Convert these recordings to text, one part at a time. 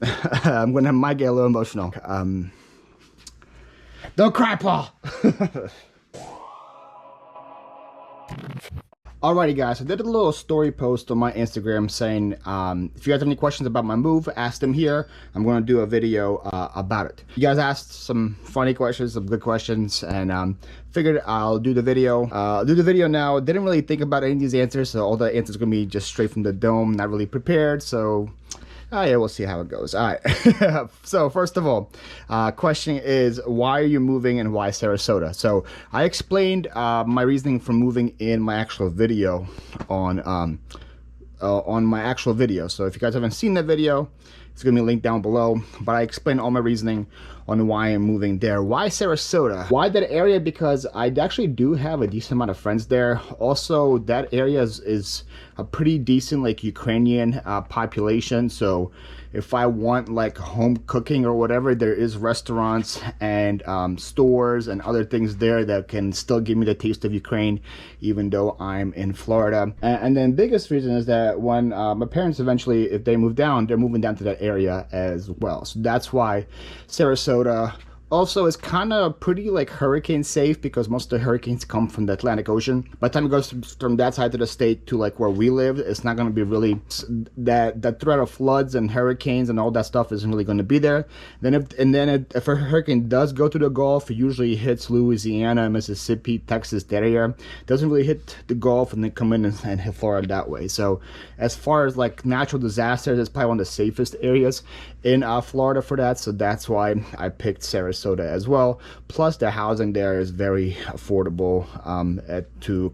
might get a little emotional. Don't cry, Paul. Alrighty guys, I did a little story post on my Instagram saying if you guys have any questions about my move, ask them here. I'm going to do a video about it. You guys asked some funny questions, some good questions, and figured I'll do the video. Now. Didn't really think about any of these answers, so all the answers are going to be just straight from the dome, not really prepared, so yeah, we'll see how it goes. All right. So first of all, question is, why are you moving and why Sarasota? So I explained my reasoning for moving in my actual video on my actual video. So if you guys haven't seen that video, it's gonna be linked down below. But I explained all my reasoning on why I'm moving there. Why Sarasota? Why that area? Because I actually do have a decent amount of friends there. Also, that area is a pretty decent like Ukrainian population. So if I want like home cooking or whatever, there is restaurants and stores and other things there that can still give me the taste of Ukraine, even though I'm in Florida. And then biggest reason is that when my parents eventually, if they move down, they're moving down to that area as well. So that's why Sarasota also is kind of pretty like hurricane safe, because most of the hurricanes come from the Atlantic Ocean. By the time it goes from that side of the state to like where we live, it's not going to be really that threat of floods and hurricanes and all that stuff isn't really going to be there. Then if a hurricane does go to the Gulf, it usually hits Louisiana, Mississippi, Texas, that area. It doesn't really hit the Gulf and then come in and hit Florida that way. So as far as like natural disasters, it's probably one of the safest areas in Florida for that. So that's why I picked Sarasota as well. Plus the housing there is very affordable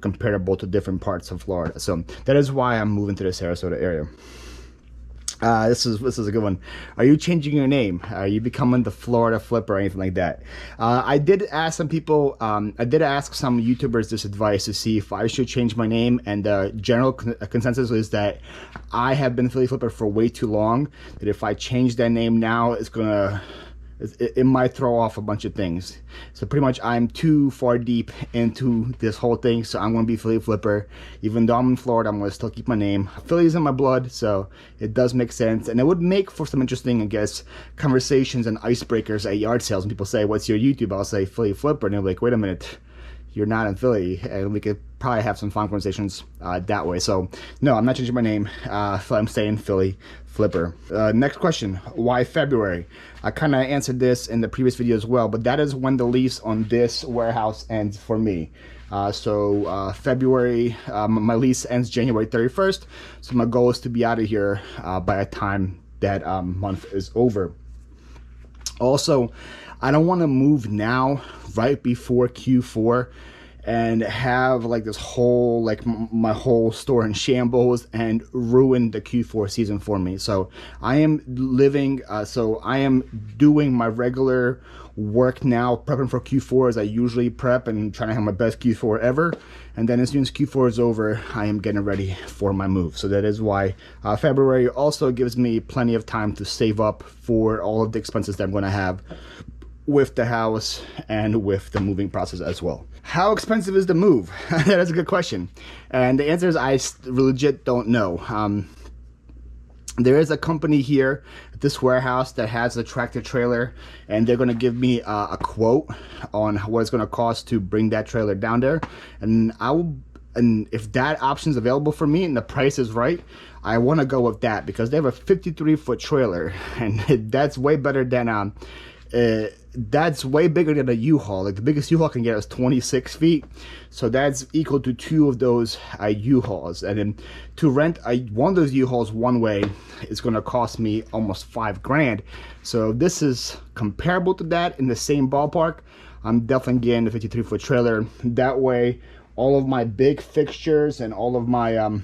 comparable to different parts of Florida. So that is why I'm moving to the Sarasota area. This is a good one. Are you changing your name? Are you becoming the Florida Flyp or anything like that? I did ask some people, I did ask some YouTubers this advice to see if I should change my name, and the general consensus is that I have been Philly Flipper for way too long, that if I change that name now, it might throw off a bunch of things. So pretty much I'm too far deep into this whole thing, so I'm going to be Philly Flipper. Even though I'm in Florida, I'm going to still keep my name. Philly's in my blood, so it does make sense. And it would make for some interesting, I guess, conversations and icebreakers at yard sales. When people say, what's your YouTube? I'll say Philly Flipper, and they're like, wait a minute, you're not in Philly. And we could probably have some fun conversations that way. So no, I'm not changing my name. I'm staying Philly Flipper. Next question, why February? I kind of answered this in the previous video as well, but that is when the lease on this warehouse ends for me. February, my lease ends January 31st. So my goal is to be out of here by the time that month is over. Also, I don't want to move now right before Q4 and have like this whole, like my whole store in shambles and ruin the Q4 season for me. So I am living, I am doing my regular work now, prepping for Q4 as I usually prep, and trying to have my best Q4 ever. And then as soon as Q4 is over, I am getting ready for my move. So that is why February also gives me plenty of time to save up for all of the expenses that I'm going to have with the house and with the moving process as well. How expensive is the move? That is a good question. And the answer is I legit don't know. There is a company here at this warehouse that has a tractor trailer, and they're going to give me a quote on what it's going to cost to bring that trailer down there. And if that option is available for me and the price is right, I want to go with that, because they have a 53-foot trailer, and that's way better than that's way bigger than a U-Haul. Like the biggest U-Haul I can get is 26 feet. So that's equal to 2 of those U-Hauls. And then to rent one of those U-Hauls one way is going to cost me almost $5,000. So this is comparable to that, in the same ballpark. I'm definitely getting the 53-foot trailer. That way, all of my big fixtures and all of my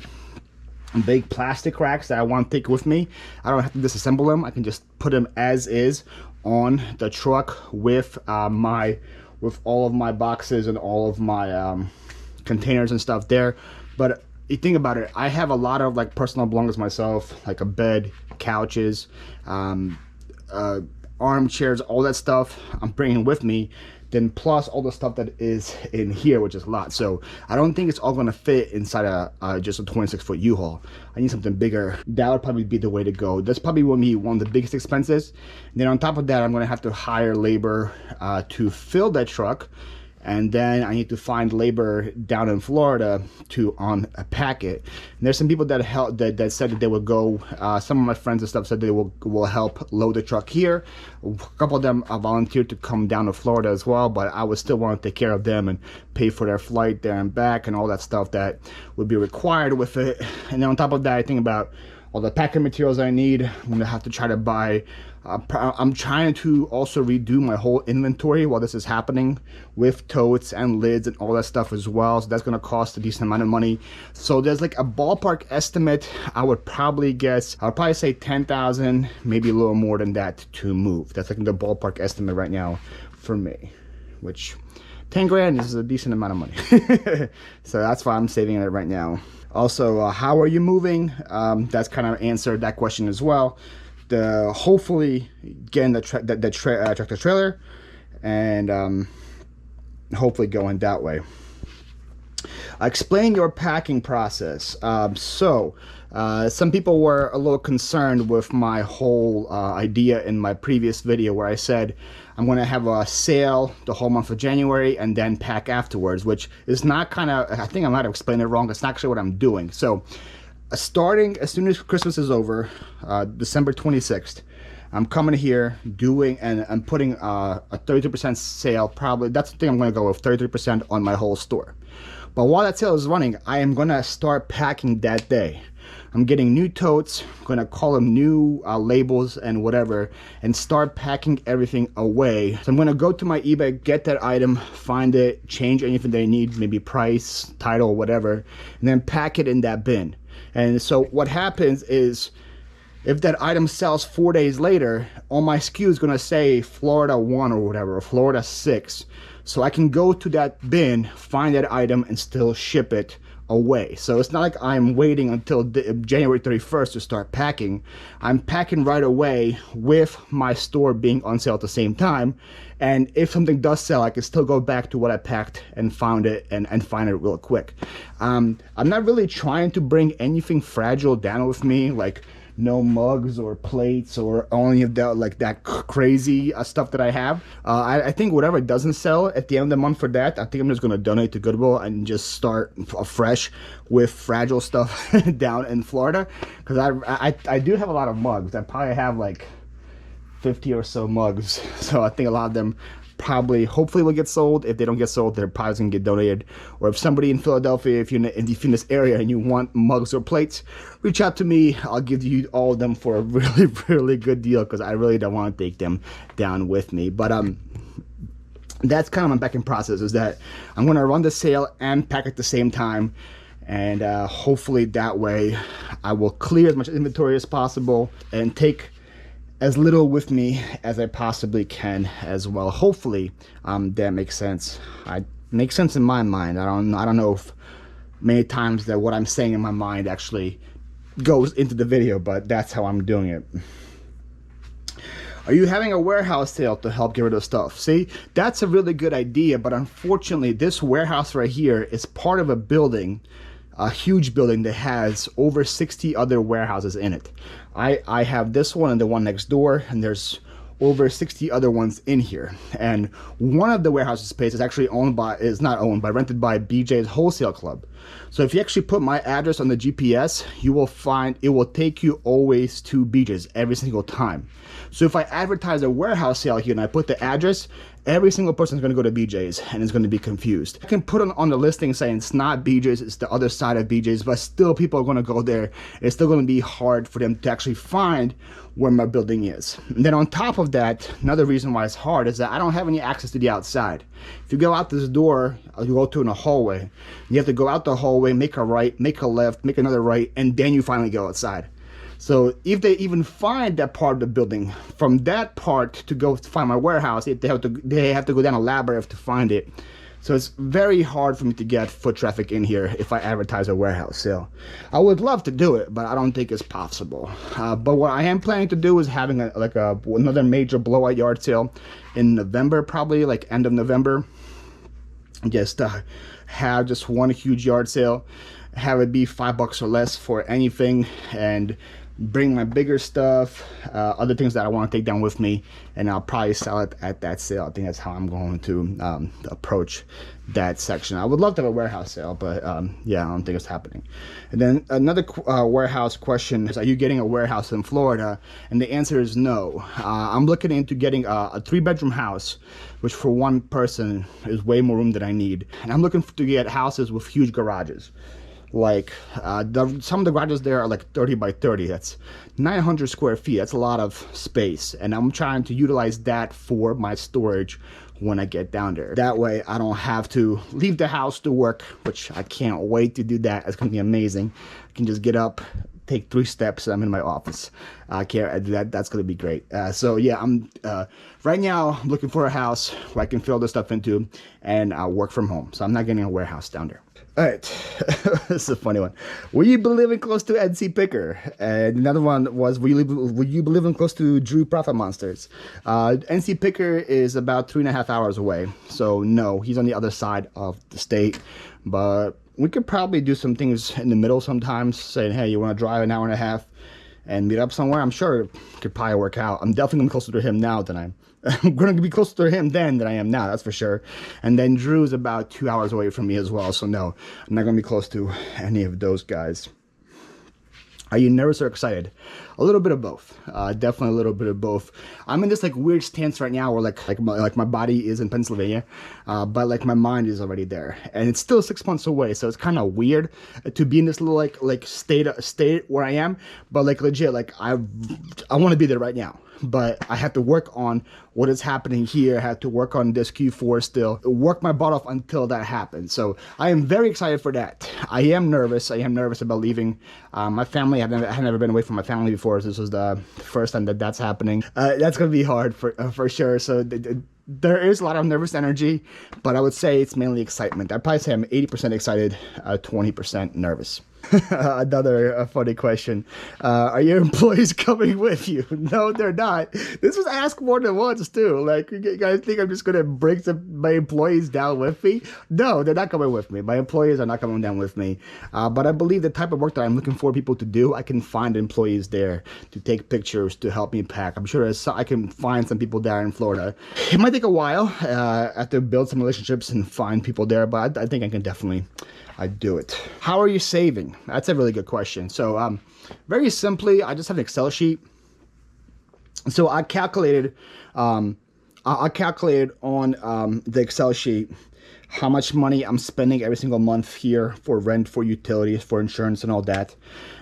big plastic racks that I want to take with me, I don't have to disassemble them. I can just put them as is on the truck with all of my boxes and all of my containers and stuff there. But you think about it, I have a lot of like personal belongings myself, like a bed, couches, armchairs, all that stuff I'm bringing with me. then plus all the stuff that is in here, which is a lot. So I don't think it's all going to fit inside just a 26-foot U-Haul. I need something bigger. That would probably be the way to go. That's probably going to be one of the biggest expenses. And then on top of that, I'm going to have to hire labor to fill that truck. And then I need to find labor down in Florida to unpack it. And there's some people that said that they would go. Some of my friends and stuff said they will help load the truck here. A couple of them volunteered to come down to Florida as well, but I would still want to take care of them and pay for their flight there and back and all that stuff that would be required with it. And then on top of that, I think about all the packing materials I need. I'm gonna have to try to buy. I'm trying to also redo my whole inventory while this is happening, with totes and lids and all that stuff as well. So that's gonna cost a decent amount of money. So there's like a ballpark estimate. I would probably say 10,000, maybe a little more than that to move. That's like the ballpark estimate right now for me, which 10 grand is a decent amount of money. So that's why I'm saving it right now. Also, how are you moving? That's kind of answered that question as well. Hopefully getting the tractor trailer, and hopefully going that way. Explain your packing process. Some people were a little concerned with my whole idea in my previous video where I said I'm going to have a sale the whole month of January and then pack afterwards, which is not I think I might have explained it wrong. That's not actually what I'm doing. So starting as soon as Christmas is over, December 26th, I'm coming here and I'm putting a 32% sale. Probably that's the thing I'm going to go with, 33% on my whole store. But while that sale is running, I am going to start packing that day. I'm getting new totes, I'm going to call them new labels and whatever, and start packing everything away. So I'm going to go to my eBay, get that item, find it, change anything they need, maybe price, title, whatever, and then pack it in that bin. And so what happens is, if that item sells 4 days later, on my SKU is going to say Florida 1 or whatever, or Florida 6. So I can go to that bin, find that item, and still ship it away. So it's not like I'm waiting until January 31st to start packing. I'm packing right away with my store being on sale at the same time. And if something does sell, I can still go back to what I packed and found it and find it real quick. I'm not really trying to bring anything fragile down with me, like no mugs or plates or any of that, like that crazy stuff that I have. I think whatever doesn't sell at the end of the month for that, I think I'm just gonna donate to Goodwill and just start afresh with fragile stuff down in Florida, because I do have a lot of mugs. I probably have like 50 or so mugs, so I think a lot of them hopefully will get sold. If they don't get sold, they're probably gonna get donated. Or if somebody in Philadelphia, if you're in this area and you want mugs or plates, reach out to me. I'll give you all of them for a really, really good deal, because I really don't want to take them down with me. But that's kind of my packing process, is that I'm gonna run the sale and pack at the same time, and hopefully that way I will clear as much inventory as possible and take as little with me as I possibly can as well. Hopefully that makes sense. Makes sense in my mind. I don't know if many times that what I'm saying in my mind actually goes into the video, but that's how I'm doing it. Are you having a warehouse sale to help get rid of stuff? See, that's a really good idea, but unfortunately this warehouse right here is part of a building, a huge building that has over 60 other warehouses in it. I have this one and the one next door, and there's over 60 other ones in here. And one of the warehouse space is actually rented by BJ's Wholesale Club. So if you actually put my address on the GPS, you will find it will take you always to BJ's every single time. So if I advertise a warehouse sale here and I put the address, every single person is going to go to BJ's and is going to be confused. I can put on the listing saying it's not BJ's, it's the other side of BJ's, but still people are going to go there. It's still going to be hard for them to actually find where my building is. And then on top of that, another reason why it's hard is that I don't have any access to the outside. If you go out this door, you go to in a hallway, you have to go out the hallway, make a right, make a left, make another right, and then you finally go outside. So if they even find that part of the building, from that part to go find my warehouse, they have to go down a labyrinth to find it. So it's very hard for me to get foot traffic in here if I advertise a warehouse sale. I would love to do it, but I don't think it's possible. But what I am planning to do is having another major blowout yard sale in November, probably like end of November. Just have just one huge yard sale, have it be $5 or less for anything, and bring my bigger stuff, other things that I want to take down with me, and I'll probably sell it at that sale. I think that's how I'm going to approach that section. I would love to have a warehouse sale, but yeah, I don't think it's happening. And then another warehouse question is, are you getting a warehouse in Florida? And the answer is no. I'm looking into getting a 3-bedroom house, which for one person is way more room than I need. And I'm looking to get houses with huge garages. Like some of the garages there are like 30 by 30. That's 900 square feet. That's a lot of space, and I'm trying to utilize that for my storage when I get down there. That way I don't have to leave the house to work, which I can't wait to do that. It's gonna be amazing. I can just get up, take 3 steps, and I'm in my office. I can't do that. That's gonna be great. So yeah, I'm right now looking for a house where I can fill this stuff into and work from home. So I'm not getting a warehouse down there. All right, this is a funny one. Will you be living close to NC Picker? And another one was, will you be living close to Drew Profit Monsters? NC Picker is about 3.5 hours away, so no, he's on the other side of the state. But we could probably do some things in the middle sometimes, saying, hey, you want to drive an hour and a half and meet up somewhere? I'm sure it could probably work out. I'm definitely gonna be closer to him now than I'm going to be closer to him then than I am now, that's for sure. And then Drew's about 2 hours away from me as well, so no, I'm not going to be close to any of those guys. Are you nervous or excited? A little bit of both. Definitely a little bit of both. I'm in this like weird stance right now where like my body is in Pennsylvania, but like my mind is already there, and it's still 6 months away. So it's kind of weird to be in this little like state where I am. But like legit, like I want to be there right now. But I have to work on what is happening here. I have to work on this Q4 still, work my butt off until that happens. So I am very excited for that. I am nervous. I am nervous about leaving my family. I've never been away from my family before. So this was the first time that that's happening. That's going to be hard for sure. So there is a lot of nervous energy, but I would say it's mainly excitement. I'd probably say I'm 80% excited, 20% nervous. Another funny question. Are your employees coming with you? No, they're not. This was asked more than once too. Like, you guys think I'm just gonna bring my employees down with me? No, they're not coming with me. My employees are not coming down with me. But I believe the type of work that I'm looking for people to do, I can find employees there to take pictures, to help me pack. I'm sure I can find some people there in Florida. It might take a while. I have to build some relationships and find people there, but I think I can definitely do it. How are you saving? That's a really good question. So very simply, I just have an Excel sheet. So I calculated on the Excel sheet how much money I'm spending every single month here for rent, for utilities, for insurance, and all that.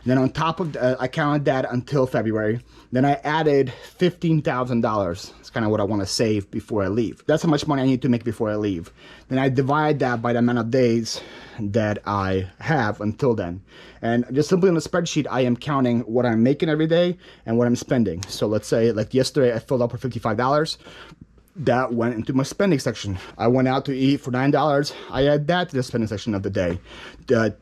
And then on top of that, I counted that until February. Then I added $15,000. It's kind of what I want to save before I leave. That's how much money I need to make before I leave. Then I divide that by the amount of days that I have until then. And just simply on the spreadsheet, I am counting what I'm making every day and what I'm spending. So let's say, like yesterday, I filled up for $55. That went into my spending section. I went out to eat for $9. I add that to the spending section of the day.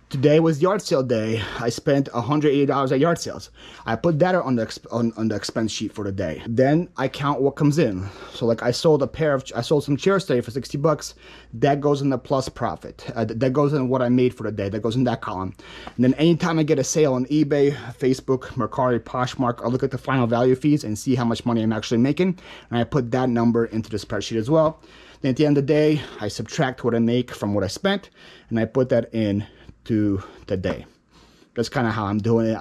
Today was yard sale day. I spent $180 at yard sales. I put that on the expense sheet for the day. Then I count what comes in. So like I sold some chairs today for $60. That goes in the plus profit. That goes in what I made for the day. That goes in that column. And then anytime I get a sale on eBay, Facebook, Mercari, Poshmark, I look at the final value fees and see how much money I'm actually making. And I put that number into the spreadsheet as well. Then at the end of the day, I subtract what I make from what I spent, and I put that in to the day. That's kind of how I'm doing it.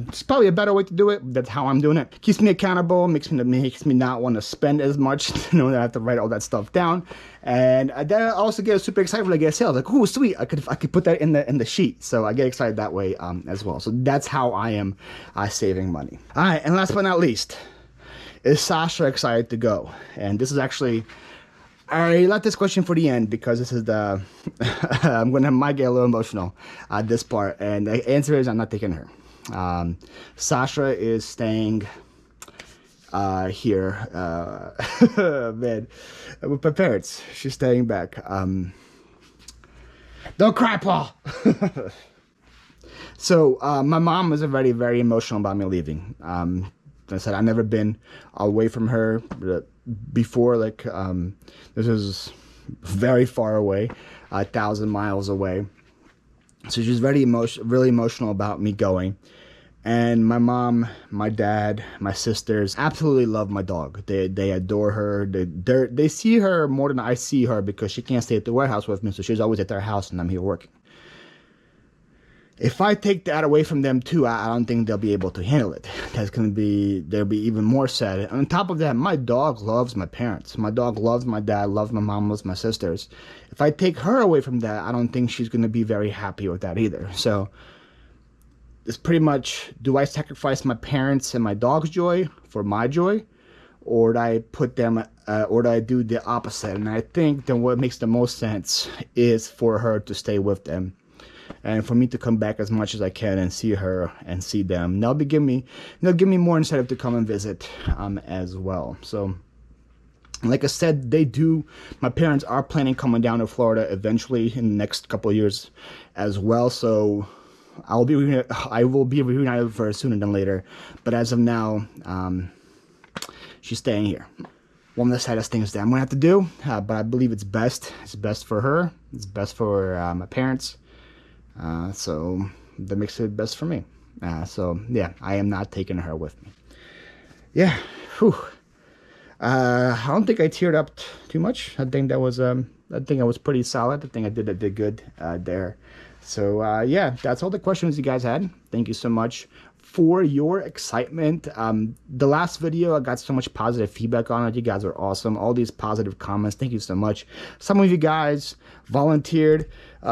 It's probably a better way to do it. That's how I'm doing it. Keeps me accountable, makes me not want to spend as much, that I have to write all that stuff down. And then I also get super excited when I get a sale. Like, oh, sweet, I could put that in the sheet. So I get excited that way as well. So that's how I am saving money. All right, and last but not least, is SASHA excited to go? And this is actually, I left this question for the end because this is might get a little emotional at this part. And the answer is I'm not taking her. SASHA is staying here, man, with my parents. She's staying back. Don't cry, Paul. So my mom was already very emotional about me leaving. I said I've never been away from her before. Like this was very far away, 1,000 miles away. So she's really emotional about me going. And my mom, my dad, my sisters absolutely love my dog. They adore her. They see her more than I see her because she can't stay at the warehouse with me. So she's always at their house and I'm here working. If I take that away from them too, I don't think they'll be able to handle it. They'll be even more sad. And on top of that, my dog loves my parents. My dog loves my dad, loves my mom, loves my sisters. If I take her away from that, I don't think she's going to be very happy with that either. So it's pretty much, do I sacrifice my parents and my dog's joy for my joy? Or do I put them, or do I do the opposite? And I think that what makes the most sense is for her to stay with them. And for me to come back as much as I can and see her and see them. They'll give me more incentive to come and visit as well. So like I said, my parents are planning coming down to Florida eventually in the next couple of years as well. So I will be reunited with her sooner than later. But as of now, she's staying here. One of the saddest things that I'm going to have to do, but I believe it's best. It's best for her. It's best for my parents. So that makes it best for me. So yeah, I am not taking her with me. Yeah, whew. I don't think I teared up too much. I think I was pretty solid. I think I did good there. So yeah, that's all the questions you guys had. Thank you so much for your excitement. The last video, I got so much positive feedback on it. You guys are awesome. All these positive comments. Thank you so much. Some of you guys volunteered.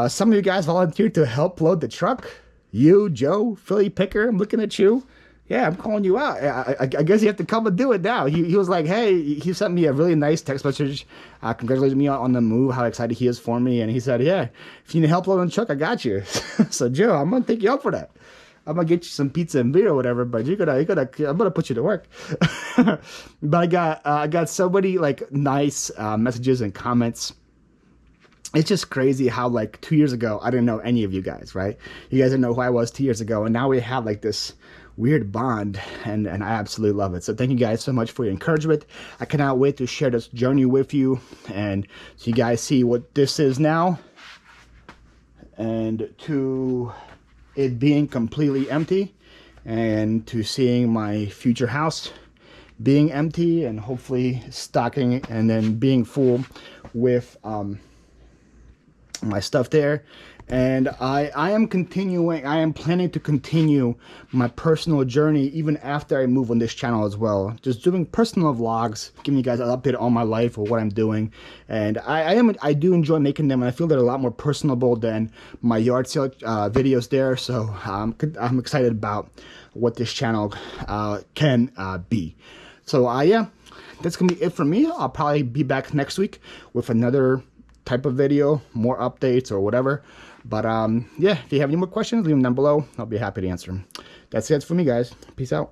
Some of you guys volunteered to help load the truck. You, Joe, Philly Picker, I'm looking at you. Yeah, I'm calling you out. I guess you have to come and do it now. He was like, hey, he sent me a really nice text message, congratulating me on the move, how excited he is for me. And he said, yeah, if you need help loading the truck, I got you. So Joe, I'm going to take you up for that. I'm gonna get you some pizza and beer or whatever, but I'm gonna put you to work. But I got so many like nice messages and comments. It's just crazy how like 2 years ago I didn't know any of you guys, right? You guys didn't know who I was 2 years ago, and now we have like this weird bond, and I absolutely love it. So thank you guys so much for your encouragement. I cannot wait to share this journey with you, and so you guys see what this is now, and to it being completely empty, and to seeing my future house being empty and hopefully stocking and then being full with my stuff there. And I am planning to continue my personal journey even after I move on this channel as well. Just doing personal vlogs, giving you guys an update on my life or what I'm doing. And I do enjoy making them, and I feel they're a lot more personable than my yard sale videos there. So I'm excited about what this channel can be. So yeah, that's gonna be it for me. I'll probably be back next week with another type of video, more updates or whatever. But yeah, if you have any more questions, leave them down below. I'll be happy to answer them. That's it for me, guys. Peace out.